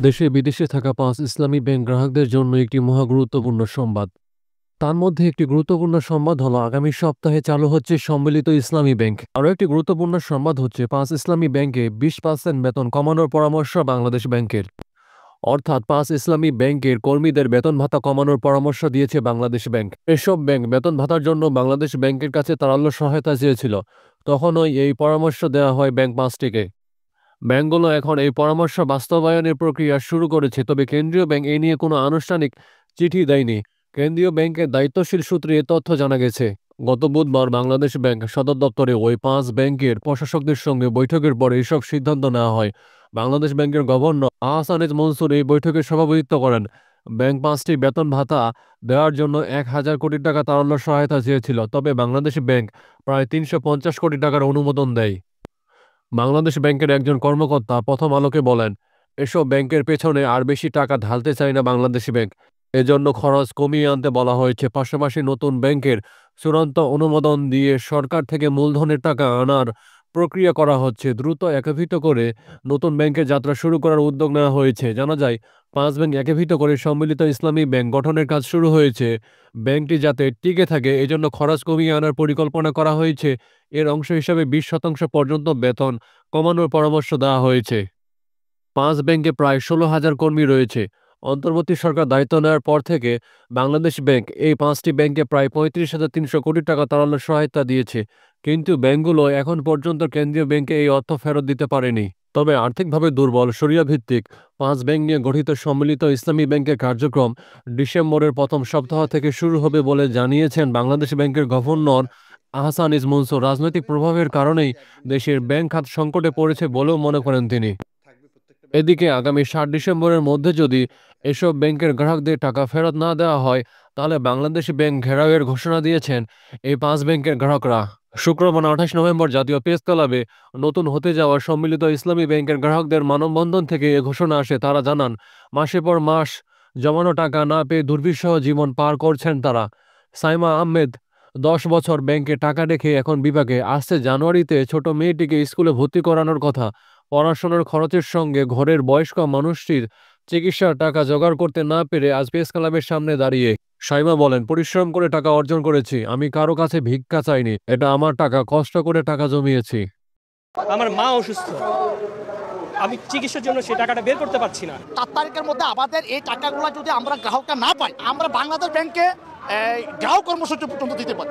দেশে বিদেশে থাকা ৫ ইসলামী ব্যাংক গ্রাহকদের জন্য একটি মহা গুরুত্বপূর্ণ সংবাদ। তার মধ্যে একটি গুরুত্বপূর্ণ সংবাদ হলো আগামী সপ্তাহে চালু হচ্ছে সম্মিলিত ইসলামী ব্যাংক। আরও একটি গুরুত্বপূর্ণ সংবাদ হচ্ছে ৫ ইসলামী ব্যাংকে ২০% বেতন কমানোর পরামর্শ বাংলাদেশ ব্যাংকের। অর্থাৎ ৫ ইসলামী ব্যাংকের কর্মীদের বেতন ভাতা কমানোর পরামর্শ দিয়েছে বাংলাদেশ ব্যাংক। এসব ব্যাংক বেতন ভাতার জন্য বাংলাদেশ ব্যাংকের কাছে তারল্য সহায়তা চেয়েছিল। তখনই এই পরামর্শ দেওয়া হয় ব্যাংক ৫টিকে। ব্যাংকগুলো এখন এই পরামর্শ বাস্তবায়নের প্রক্রিয়া শুরু করেছে, তবে কেন্দ্রীয় ব্যাংক এ নিয়ে কোনো আনুষ্ঠানিক চিঠি দেয়নি। কেন্দ্রীয় ব্যাংকের দায়িত্বশীল সূত্রে এ তথ্য জানা গেছে। গত বুধবার বাংলাদেশ ব্যাংক সদর দপ্তরে ওই ৫ ব্যাংকের প্রশাসকদের সঙ্গে বৈঠকের পর এসব সিদ্ধান্ত নেওয়া হয়। বাংলাদেশ ব্যাংকের গভর্নর আহসানিজ মনসুর এই বৈঠকে সভাপতিত্ব করেন। ব্যাংক ৫টি বেতন ভাতা দেওয়ার জন্য ১,০০০ কোটি টাকা তারল্য সহায়তা চেয়েছিল, তবে বাংলাদেশ ব্যাংক প্রায় ৩৫০ কোটি টাকার অনুমোদন দেয়। বাংলাদেশ ব্যাংকের একজন কর্মকর্তা প্রথম আলোকে বলেন, এসব ব্যাংকের পেছনে আর বেশি টাকা ঢালতে চায় না বাংলাদেশ ব্যাংক। এজন্য খরচ কমিয়ে আনতে বলা হয়েছে। পাশাপাশি নতুন ব্যাংকের চূড়ান্ত অনুমোদন দিয়ে সরকার থেকে মূলধনের টাকা আনার প্রক্রিয়া করা হচ্ছে। দ্রুত একীভূত করে নতুন ব্যাংকের যাত্রা শুরু করার উদ্যোগ নেওয়া হয়েছে। জানা যায়, ৫ ব্যাংক একীভূত করে সম্মিলিত ইসলামী ব্যাংক গঠনের কাজ শুরু হয়েছে। ব্যাংকটি যাতে টিকে থাকে এজন্য খরচ কমিয়ে আনার পরিকল্পনা করা হয়েছে। এর অংশ হিসাবে ২০% পর্যন্ত বেতন কমানোর পরামর্শ দেওয়া হয়েছে। ৫ ব্যাংকে প্রায় ১৬,০০০ কর্মী রয়েছে। অন্তর্বর্তী সরকার দায়িত্ব নেওয়ার পর থেকে বাংলাদেশ ব্যাংক এই ৫টি ব্যাংকে প্রায় ৩৫,৩০০ কোটি টাকা তারল্য সহায়তা দিয়েছে। কিন্তু ব্যাংকগুলো এখন পর্যন্ত কেন্দ্রীয় ব্যাংকে এই অর্থ ফেরত দিতে পারেনি। তবে আর্থিকভাবে দুর্বল শরিয়া ভিত্তিক ৫ ব্যাংক নিয়ে গঠিত সম্মিলিত ইসলামী ব্যাংকের কার্যক্রম ডিসেম্বরের প্রথম সপ্তাহ থেকে শুরু হবে বলে জানিয়েছেন বাংলাদেশ ব্যাংকের গভর্নর আহসানিজ মনসুর। রাজনৈতিক প্রভাবের কারণেই দেশের ব্যাংক খাত সংকটে পড়েছে বলেও মনে করেন তিনি। এদিকে আগামী ৭ ডিসেম্বরের মধ্যে যদি এসব ব্যাংকের গ্রাহকদের টাকা ফেরত না দেওয়া হয়, তাহলে বাংলাদেশ ব্যাংক ঘেরাওয়ের ঘোষণা দিয়েছেন এই ৫ ব্যাংকের গ্রাহকরা। শুক্রবার ২৮ নভেম্বর জাতীয় প্রেস ক্লাবে নতুন হতে যাওয়া সম্মিলিত ইসলামী ব্যাংকের গ্রাহকদের মানববন্ধন থেকে এ ঘোষণা আসে। তারা জানান, মাসের পর মাস জমানো টাকা না পেয়ে দুর্বিষহ জীবন পার করছেন তারা। সাইমা আহমেদ ১০ বছর ব্যাংকে টাকা রেখে এখন বিভাগে। আসছে জানুয়ারিতে ছোট মেয়েটিকে স্কুলে ভর্তি করানোর কথা। পড়াশোনার খরচের সঙ্গে ঘরের বয়স্ক মানুষটির চিকিৎসার টাকা জোগাড় করতে না পেরে আজ প্রেস ক্লাবের সামনে দাঁড়িয়ে সাইমা বলেন, পরিশ্রম করে টাকা অর্জন করেছি। আমি কারো কাছে ভিক্ষা চাইনি। এটা আমার টাকা, কষ্ট করে টাকা জমিয়েছি। আমার মা অসুস্থ, আমি চিকিৎসার জন্য সেই টাকাটা বের করতে পারছি না। ৪ তারিখের মধ্যে আমাদের এই টাকাগুলো যদি আমরা গ্রাহকরা না পাই, আমরা বাংলাদেশ ব্যাংকে গ্রাহক কর্মসূচি পর্যন্ত দিতে পারি।